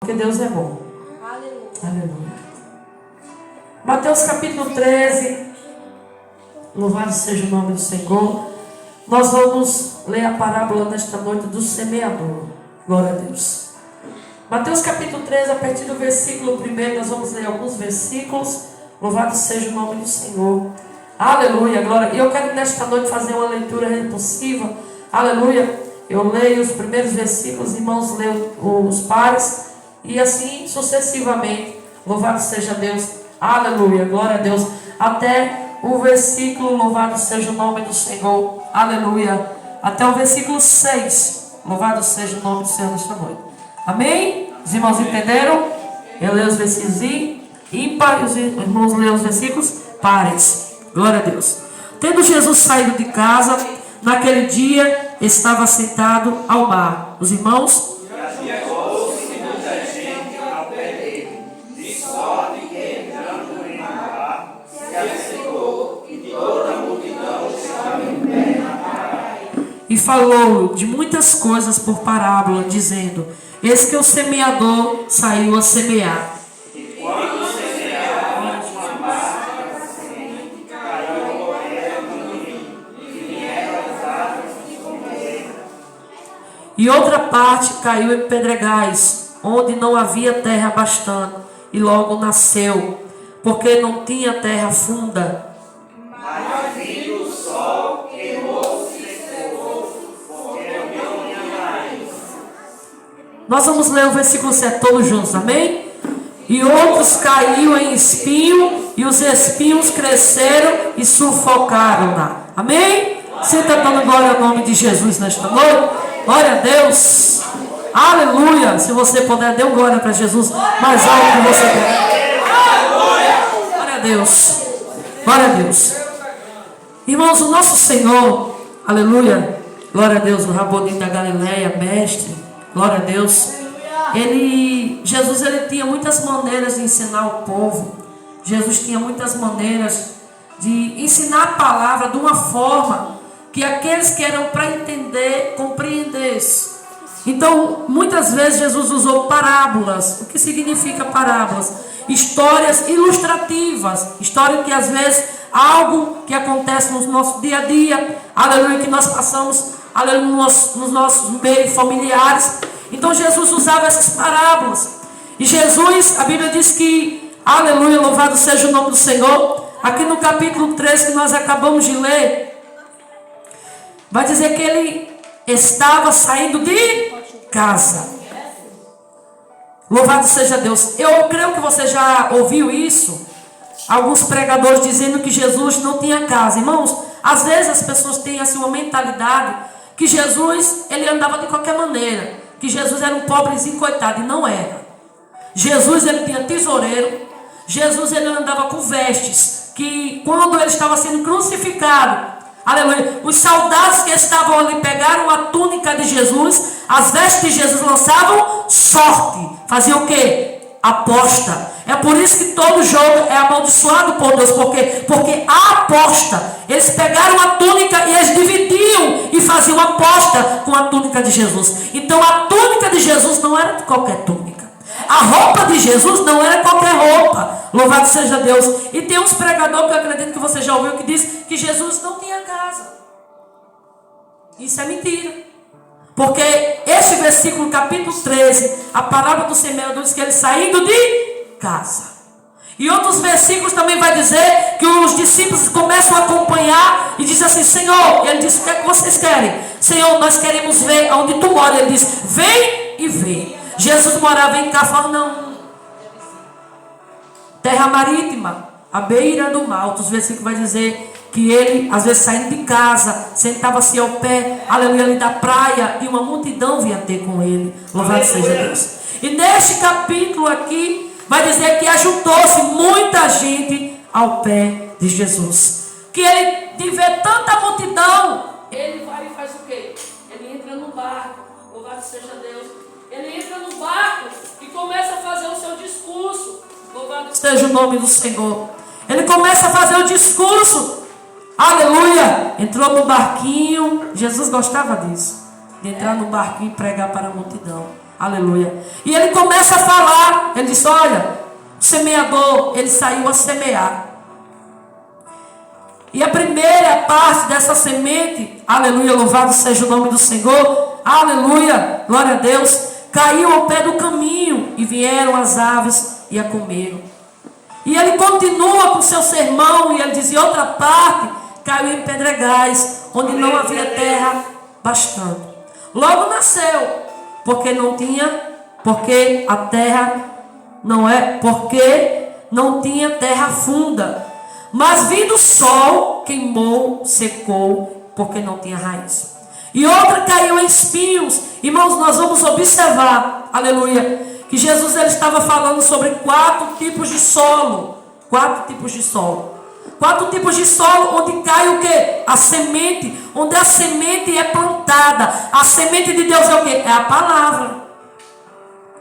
Porque Deus é bom. Aleluia. Aleluia. Mateus capítulo 13. Louvado seja o nome do Senhor. Nós vamos ler a parábola nesta noite do semeador. Glória a Deus. Mateus capítulo 13, a partir do versículo 1, nós vamos ler alguns versículos. Louvado seja o nome do Senhor. Aleluia, glória. E eu quero nesta noite fazer uma leitura repulsiva. Aleluia. Eu leio os primeiros versículos, os irmãos leem os pares. E assim sucessivamente. Louvado seja Deus. Aleluia, glória a Deus. Até o versículo, louvado seja o nome do Senhor. Aleluia. Até o versículo 6. Louvado seja o nome do Senhor nesta noite. Amém? Os irmãos entenderam? Eu leio os versículos ímpares, os irmãos leem os versículos pares. Glória a Deus. Tendo Jesus saído de casa, naquele dia estava sentado ao mar. Os irmãos? E falou de muitas coisas por parábola, dizendo: eis que o semeador saiu a semear. E quando semeava, uma parte da semente caiu ao pé do caminho, e vieram as aves e comeram. E outra parte caiu em pedregais, onde não havia terra bastante, e logo nasceu, porque não tinha terra funda. Mas vindo o sol, queimou-se e secou, porque não tinha raiz. Nós vamos ler o versículo 7 todos juntos, amém? E outros caíram em espinho, e os espinhos cresceram e sufocaram-na. Amém? Você está dando glória ao nome de Jesus nesta noite? Glória a Deus. Aleluia. Se você puder, dê um glória para Jesus mais alto que você quer. Glória a Deus. Glória a Deus. Irmãos, o nosso Senhor, aleluia, glória a Deus, o Rabonim da Galileia, mestre, glória a Deus. Jesus tinha muitas maneiras de ensinar o povo. Jesus tinha muitas maneiras de ensinar a palavra de uma forma que aqueles que eram para entender, compreendessem. Então, muitas vezes Jesus usou parábolas. O que significa parábolas? Histórias ilustrativas. História que às vezes algo que acontece no nosso dia a dia. Aleluia, que nós passamos, aleluia, nos nossos meios familiares. Então Jesus usava essas parábolas. E Jesus, a Bíblia diz que, aleluia, louvado seja o nome do Senhor. Aqui no capítulo 13 que nós acabamos de ler, vai dizer que ele estava saindo de casa. Louvado seja Deus. Eu creio que você já ouviu isso. Alguns pregadores dizendo que Jesus não tinha casa. Irmãos, às vezes as pessoas têm assim uma mentalidade que Jesus, ele andava de qualquer maneira. Que Jesus era um pobrezinho coitado, e não era. Jesus, ele tinha tesoureiro. Jesus, ele andava com vestes, que quando ele estava sendo crucificado, aleluia, os soldados que estavam ali pegaram a túnica de Jesus, as vestes de Jesus, lançavam sorte. Faziam o quê? Aposta. É por isso que todo jogo é amaldiçoado por Deus. Por quê? Porque a aposta, eles pegaram a túnica e eles dividiam e faziam aposta com a túnica de Jesus. Então a túnica de Jesus não era de qualquer túnica. A roupa de Jesus não era qualquer roupa. Louvado seja Deus. E tem uns pregadores que eu acredito que você já ouviu que diz que Jesus não tinha casa. Isso é mentira. Porque este versículo, capítulo 13, a parábola do semeador diz que ele saindo de casa. E outros versículos também vai dizer que os discípulos começam a acompanhar e dizem assim: Senhor, ele diz: o que é que vocês querem? Senhor, nós queremos ver onde tu mora. Ele diz: vem e vê. Jesus morava em Cafarnaum, terra marítima, à beira do mar. Outros versículos vai dizer que ele, às vezes saindo de casa, sentava-se ao pé, aleluia, ali da praia, e uma multidão vinha ter com ele. Louvado seja Deus. E neste capítulo aqui, vai dizer que ajuntou-se muita gente ao pé de Jesus. Que ele, de ver tanta multidão, ele vai e faz o quê? Ele entra no barco. Louvado seja Deus. Ele entra no barco e começa a fazer o seu discurso. Louvado seja o nome do Senhor. Ele começa a fazer o discurso. Aleluia. Entrou no barquinho. Jesus gostava disso, de entrar no barquinho e pregar para a multidão. Aleluia. E ele começa a falar. Ele diz: olha, o semeador, ele saiu a semear. E a primeira parte dessa semente, aleluia, louvado seja o nome do Senhor, aleluia, glória a Deus, caiu ao pé do caminho e vieram as aves e a comeram. E ele continua com seu sermão e ele diz: e outra parte caiu em pedregais, onde não havia terra bastante. Logo nasceu, porque não tinha terra funda. Mas vindo o sol, queimou, secou, porque não tinha raiz. E outra caiu em espinhos. Irmãos, nós vamos observar, aleluia, que Jesus ele estava falando sobre 4 tipos de solo. 4 tipos de solo. 4 tipos de solo onde cai o quê? A semente. Onde a semente é plantada. A semente de Deus é o quê? É a palavra.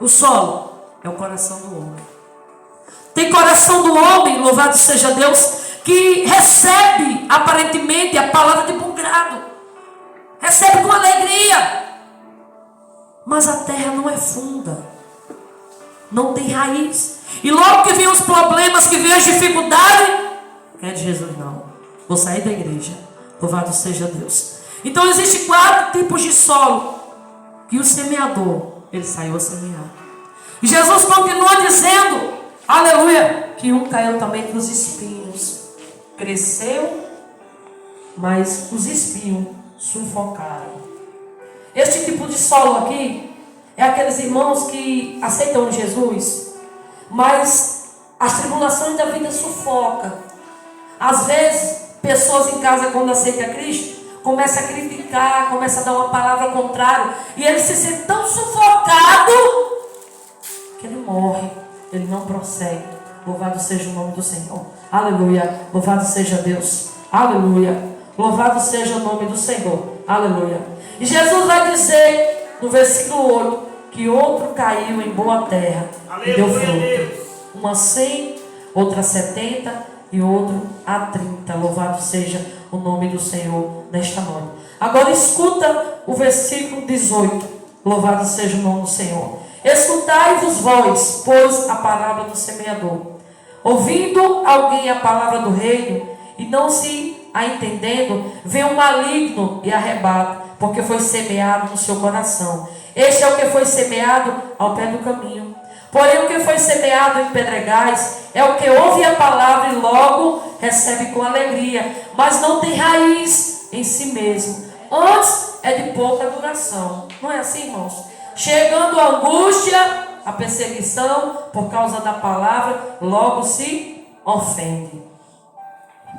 O solo é o coração do homem. Tem coração do homem, louvado seja Deus, que recebe aparentemente a palavra de bom grado. Recebe com alegria. Mas a terra não é funda. Não tem raiz. E logo que vem os problemas, que vem as dificuldades, não é de Jesus não. Vou sair da igreja. Louvado seja Deus. Então existem 4 tipos de solo. E o semeador, ele saiu a semear. E Jesus continua dizendo, aleluia, que um caiu também entre os espinhos. Cresceu, mas os espinhos sufocaram. Este tipo de solo aqui é aqueles irmãos que aceitam Jesus, mas as tribulações da vida sufocam. Às vezes, pessoas em casa, quando aceitam Cristo, começam a criticar, começam a dar uma palavra contrária, e ele se sente tão sufocado que ele morre, ele não prossegue. Louvado seja o nome do Senhor. Aleluia. Louvado seja Deus. Aleluia. Louvado seja o nome do Senhor. Aleluia. E Jesus vai dizer no versículo 8 que outro caiu em boa terra. Aleluia, e deu fruto. Uma 100, outra 70 e outro a 30. Louvado seja o nome do Senhor nesta noite. Agora escuta o versículo 18. Louvado seja o nome do Senhor. Escutai-vos vós, pois, a palavra do semeador. Ouvindo alguém a palavra do reino, e não se a entendendo, vem o maligno e arrebata, porque foi semeado no seu coração. Este é o que foi semeado ao pé do caminho. Porém, o que foi semeado em pedregais é o que ouve a palavra e logo recebe com alegria, mas não tem raiz em si mesmo. Antes é de pouca duração. Não é assim, irmãos? Chegando a angústia, a perseguição, por causa da palavra, logo se ofende.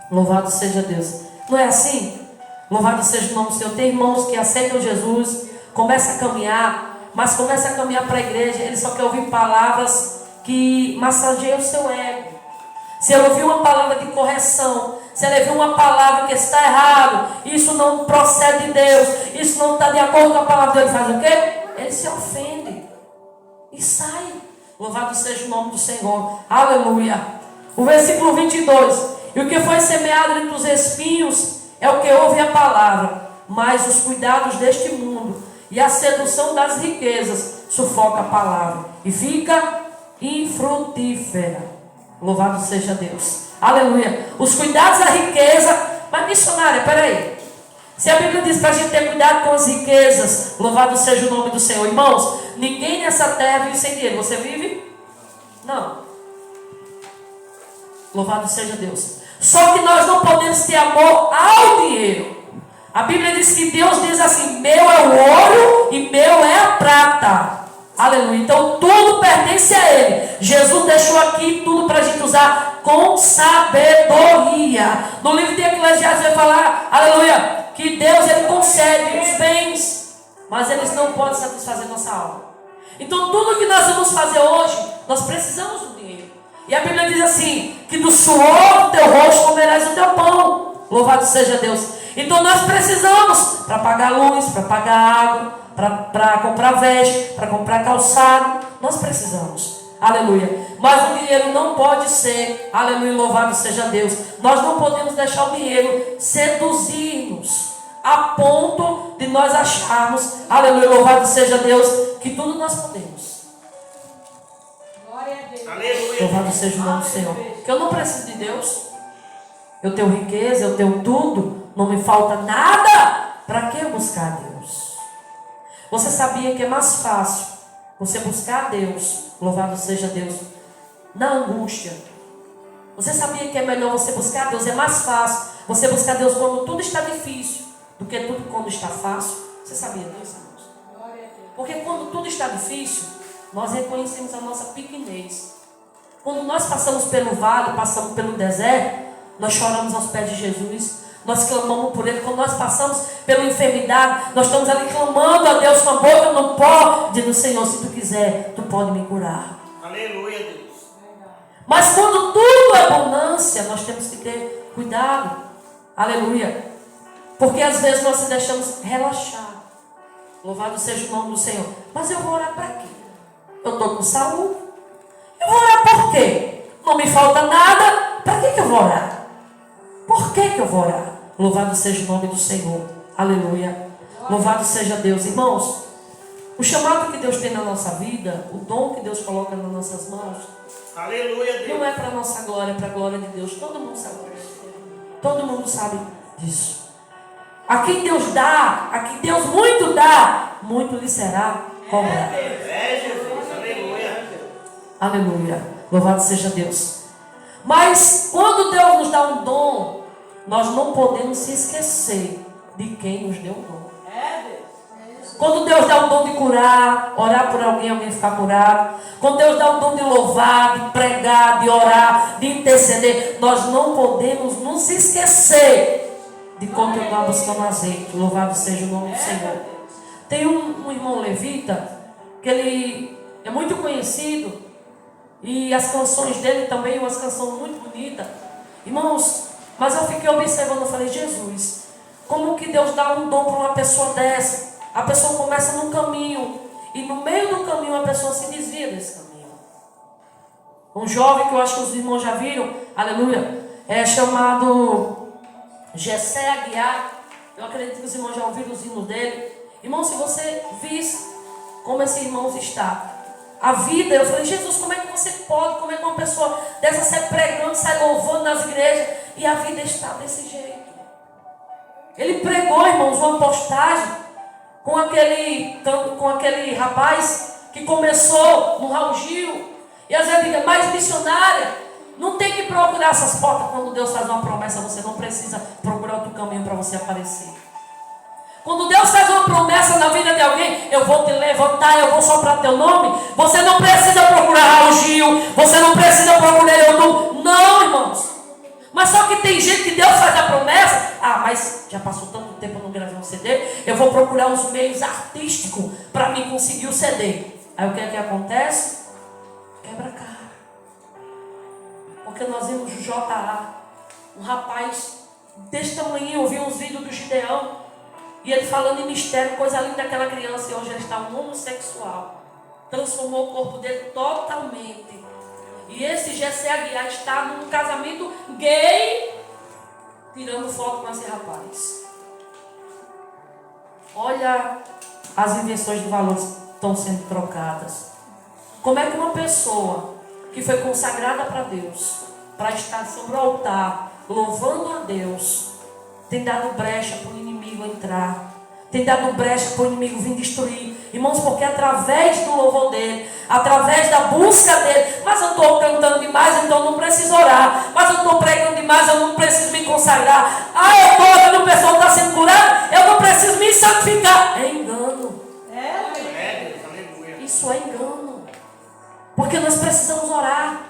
Louvado seja Deus. Não é assim? Louvado seja o nome do Senhor. Tem irmãos que aceitam Jesus, começam a caminhar, mas começam a caminhar para a igreja, ele só quer ouvir palavras que massageiam o seu ego. Se ele ouvir uma palavra de correção, se ele ouvir uma palavra que está errado, isso não procede de Deus, isso não está de acordo com a palavra dele, faz o quê? Ele se ofende e sai. Louvado seja o nome do Senhor. Aleluia. O versículo 22. E o que foi semeado entre os espinhos é o que ouve a palavra, mas os cuidados deste mundo e a sedução das riquezas sufoca a palavra e fica infrutífera. Louvado seja Deus. Aleluia. Os cuidados da riqueza. Mas missionária, peraí. Se a Bíblia diz para a gente ter cuidado com as riquezas, louvado seja o nome do Senhor. Irmãos, ninguém nessa terra vive sem dinheiro. Você vive? Não. Louvado seja Deus. Só que nós não podemos ter amor ao dinheiro. A Bíblia diz que Deus diz assim: meu é o ouro e meu é a prata. Aleluia. Então tudo pertence a Ele. Jesus deixou aqui tudo para a gente usar com sabedoria. No livro de Eclesiastes vai falar, aleluia, que Deus ele concede os bens, mas eles não podem satisfazer nossa alma. Então tudo que nós vamos fazer hoje, nós precisamos do dinheiro. E a Bíblia diz assim, que do suor do teu rosto comerás o teu pão. Louvado seja Deus. Então nós precisamos para pagar luz, para pagar água, para comprar veste, para comprar calçado. Nós precisamos. Aleluia. Mas o dinheiro não pode ser, aleluia, louvado seja Deus. Nós não podemos deixar o dinheiro seduzir-nos a ponto de nós acharmos, aleluia, louvado seja Deus, que tudo nós podemos. Glória a Deus. Aleluia. Louvado seja o nome do Senhor. Que eu não preciso de Deus. Eu tenho riqueza, eu tenho tudo. Não me falta nada. Para que eu buscar a Deus? Você sabia que é mais fácil você buscar a Deus, louvado seja Deus, na angústia? Você sabia que é melhor você buscar a Deus? É mais fácil você buscar a Deus quando tudo está difícil do que tudo quando está fácil? Você sabia disso, irmãos? Porque quando tudo está difícil, nós reconhecemos a nossa pequenez. Quando nós passamos pelo vale, passamos pelo deserto, nós choramos aos pés de Jesus. Nós clamamos por Ele. Quando nós passamos pela enfermidade, nós estamos ali clamando a Deus com a boca no pó, dizendo: Senhor, se Tu quiser, Tu pode me curar. Aleluia, Deus. Mas quando tudo é bonância, nós temos que ter cuidado. Aleluia. Porque às vezes nós se deixamos relaxar. Louvado seja o nome do Senhor. Mas eu vou orar para quê? Eu estou com saúde. Eu vou orar por quê? Não me falta nada. Para que eu vou orar? Por que eu vou orar? Louvado seja o nome do Senhor. Aleluia. Louvado seja Deus. Irmãos, o chamado que Deus tem na nossa vida, o dom que Deus coloca nas nossas mãos, Aleluia, Deus. não é para a nossa glória, é para a glória de Deus. Todo mundo sabe disso. Todo mundo sabe disso. A quem Deus dá, a quem Deus muito dá, muito lhe será cobrado. É, Jesus. Aleluia. Aleluia. Louvado seja Deus. Mas quando Deus nos dá um dom, nós não podemos se esquecer de quem nos deu o dom. Quando Deus dá o dom de curar, orar por alguém, alguém ficar curado. Quando Deus dá o dom de louvar, de pregar, de orar, de interceder, nós não podemos nos esquecer de continuar buscando azeite. Louvado seja o nome do Senhor. Tem um irmão levita, que ele é muito conhecido, e as canções dele também, umas canções muito bonitas. Irmãos, mas eu fiquei observando, eu falei: Jesus, como que Deus dá um dom para uma pessoa dessa? A pessoa começa num caminho, e no meio do caminho a pessoa se desvia desse caminho. Um jovem que eu acho que os irmãos já viram, aleluia, é chamado Gessé Aguiar. Eu acredito que os irmãos já ouviram os hinos dele. Irmão, se você visse como esse irmão está, a vida, eu falei: Jesus, como é que você pode, como é que uma pessoa dessa sai pregando, sai louvando nas igrejas, e a vida está desse jeito? Ele pregou, irmãos, uma postagem com aquele rapaz que começou no Raul Gil, e às vezes diga: mas missionária, não tem que procurar essas portas. Quando Deus faz uma promessa, você não precisa procurar outro caminho para você aparecer. Quando Deus faz uma promessa na vida de alguém: eu vou te levantar, eu vou soprar teu nome, você não precisa procurar Raul Gil, você não precisa procurar eu. Não, irmãos. Mas só que tem gente que Deus faz a promessa: ah, mas já passou tanto tempo, eu não gravei um CD, eu vou procurar os meios artísticos para mim conseguir o CD. Aí o que é que acontece? Quebra a cara. Porque nós vimos o J.A., um rapaz desse tamanho, eu vi uns vídeos do Gideão, e ele falando em mistério, coisa linda daquela criança, e hoje ele está um homossexual. Transformou o corpo dele totalmente. E esse Gessé Aguiar está num casamento gay, tirando foto com esse rapaz. Olha, as inversões de valores estão sendo trocadas. Como é que uma pessoa que foi consagrada para Deus, para estar sobre o altar, louvando a Deus, tem dado brecha para o inimigo entrar, tem dado brecha para o inimigo vir destruir? Irmãos, porque através do louvor dele, através da busca dele: mas eu estou cantando demais, então eu não preciso orar. Mas eu estou pregando demais, eu não preciso me consagrar. Ah, eu estou olhando o pessoal está sendo curado, eu não preciso me santificar. É engano. Isso é engano. Porque nós precisamos orar.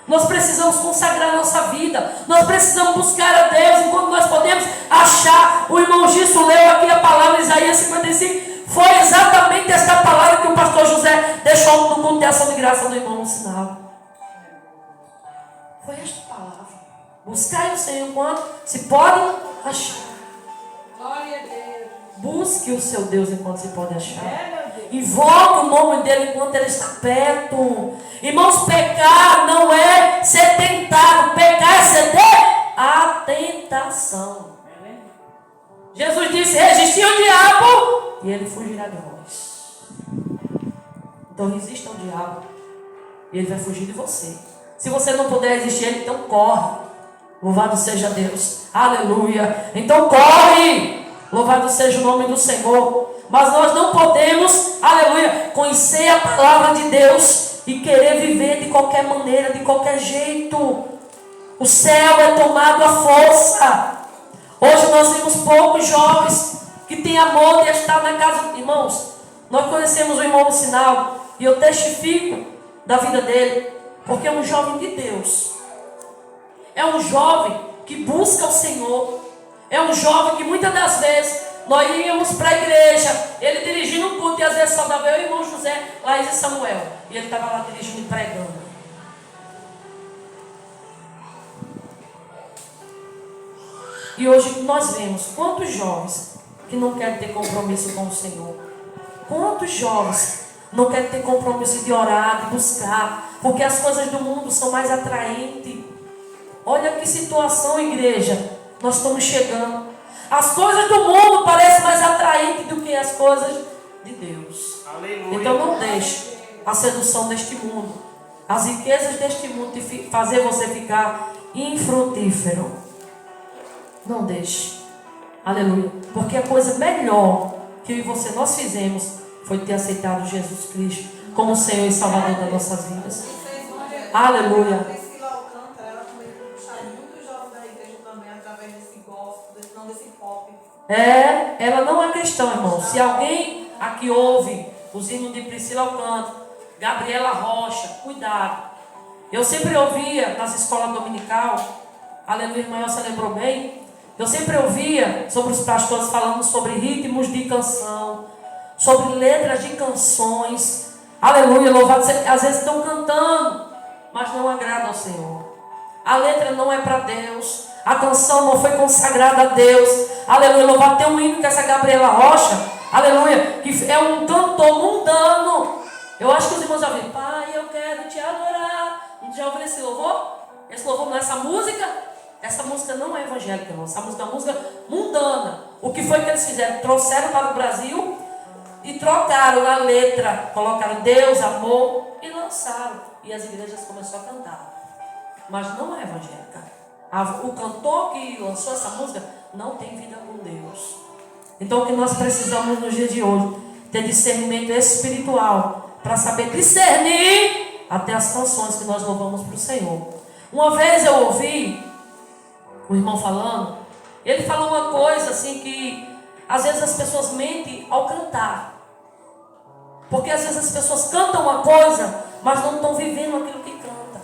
Nós precisamos consagrar a nossa vida. Nós precisamos buscar a Deus enquanto nós podemos achar. O irmão Gisso leu aqui a palavra Isaías 55. Foi exatamente esta palavra que o pastor José deixou no culto de ação de graça do irmão no sinal. Foi esta palavra. Buscai o Senhor enquanto se pode achar. Glória a Deus. Busque o seu Deus enquanto se pode achar. Invoque o nome dele enquanto ele está perto. Irmãos, pecar não é ser tentado. Pecar é ceder à tentação. Jesus disse: resisti ao diabo e ele fugirá de vós. Então resista ao diabo. E ele vai fugir de você. Se você não puder resistir a ele, então corre. Louvado seja Deus. Aleluia. Então corre. Louvado seja o nome do Senhor. Mas nós não podemos, aleluia, conhecer a palavra de Deus e querer viver de qualquer maneira, de qualquer jeito. O céu é tomado à força. Hoje nós vemos poucos jovens que têm amor de estar na casa. Irmãos, nós conhecemos o irmão no sinal e eu testifico da vida dele, porque é um jovem de Deus. É um jovem que busca o Senhor. É um jovem que muitas das vezes nós íamos para a igreja, ele dirigindo um culto e às vezes só dava eu e o irmão José, Laís e Samuel. E ele estava lá dirigindo e pregando. E hoje nós vemos quantos jovens que não querem ter compromisso com o Senhor. Quantos jovens não querem ter compromisso de orar, de buscar, porque as coisas do mundo são mais atraentes. Olha que situação, igreja, nós estamos chegando. As coisas do mundo parecem mais atraentes do que as coisas de Deus. Aleluia. Então não deixe a sedução deste mundo, as riquezas deste mundo de fazer você ficar infrutífero. Não deixe. Aleluia. Porque a coisa melhor que eu e você nós fizemos foi ter aceitado Jesus Cristo como Senhor e Salvador das nossas vidas. Aleluia. Priscila Alcântara, ela também puxar muitos jovens da igreja também através desse gospel, não desse pop. Ela não é cristã, irmão. Se alguém aqui ouve os hinos de Priscila Alcântara, Gabriela Rocha, cuidado. Eu sempre ouvia nas escolas dominical, aleluia, irmã Elsa lembrou bem, eu sempre ouvia sobre os pastores falando sobre ritmos de canção, sobre letras de canções, aleluia, louvado seja, às vezes estão cantando, mas não agrada ao Senhor. A letra não é para Deus, a canção não foi consagrada a Deus, aleluia, louvado. Tem um hino que essa Gabriela Rocha, aleluia, que é um cantor mundano. Eu acho que os irmãos já viram, Pai, eu quero te adorar. Já ouviram esse louvor? Esse louvor não é essa música? Essa música não é evangélica, não. Essa música é uma música mundana. O que foi que eles fizeram? Trouxeram para o Brasil e trocaram na letra, colocaram Deus, amor e lançaram. E as igrejas começaram a cantar. Mas não é evangélica. O cantor que lançou essa música não tem vida com Deus. Então o que nós precisamos nos dias de hoje? Ter discernimento espiritual para saber discernir até as canções que nós louvamos para o Senhor. Uma vez eu ouvi o irmão falando, ele falou uma coisa assim que às vezes as pessoas mentem ao cantar. Porque às vezes as pessoas cantam uma coisa, mas não estão vivendo aquilo que canta.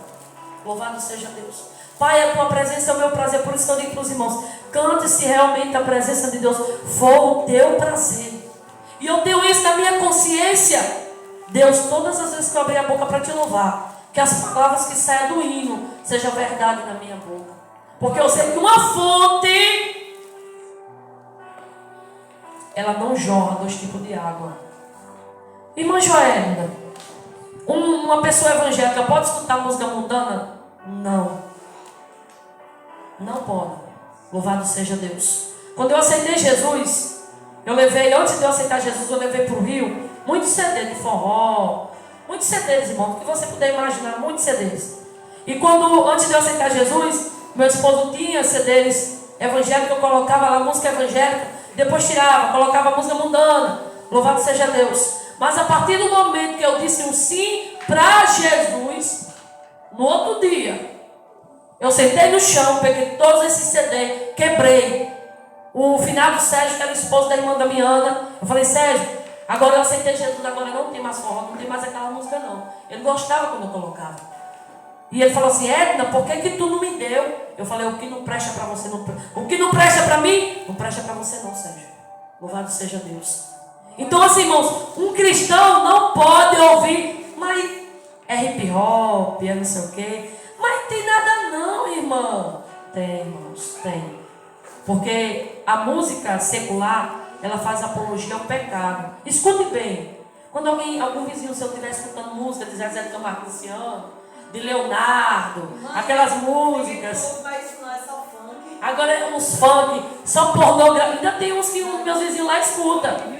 Louvado seja Deus. Pai, a tua presença é o meu prazer, por isso que eu digo para os irmãos, cante se realmente a presença de Deus for o teu prazer. E eu tenho isso na minha consciência, Deus, todas as vezes que eu abrir a boca para te louvar, que as palavras que saem do hino sejam verdade na minha boca. Porque eu sei que uma fonte, ela não jorra 2 tipos de água. Irmã Joelda, uma pessoa evangélica pode escutar música mundana? Não. Não pode. Louvado seja Deus. Quando eu aceitei Jesus, eu levei, antes de eu aceitar Jesus, eu levei para o Rio muitos CDs de forró, muitos CDs, irmão, que você puder imaginar, muitos CDs. E quando, antes de eu aceitar Jesus, meu esposo tinha CDs evangélicos, eu colocava lá música evangélica, depois tirava, colocava música mundana. Louvado seja Deus. Mas a partir do momento que eu disse um sim para Jesus, no outro dia, eu sentei no chão, peguei todos esses CDs, quebrei. O finado Sérgio, que era o esposo da irmã da minha Ana, eu falei, Sérgio, agora eu aceitei Jesus, agora não tem mais forró, não tem mais aquela música não. Ele gostava quando eu colocava. E ele falou assim, Edna, por que tu não me deu? Eu falei, o que não presta para você, o que não presta para mim, não presta para você não, Sérgio. Louvado seja Deus. Então assim, irmãos, um cristão não pode ouvir, mas é hip hop, é não sei o quê. Mas tem nada não, irmão. Tem, irmãos, tem. Porque a música secular, ela faz apologia ao pecado. Escute bem. Quando algum vizinho seu estiver escutando música de Zezé de Camargo e Luciano, de Leonardo, aquelas músicas. Mas não é só funk. Agora é uns funk, só pornografia. Ainda tem uns que os meus vizinhos lá escutam.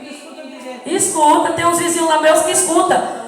Escuta, tem uns vizinhos lá meus que escutam.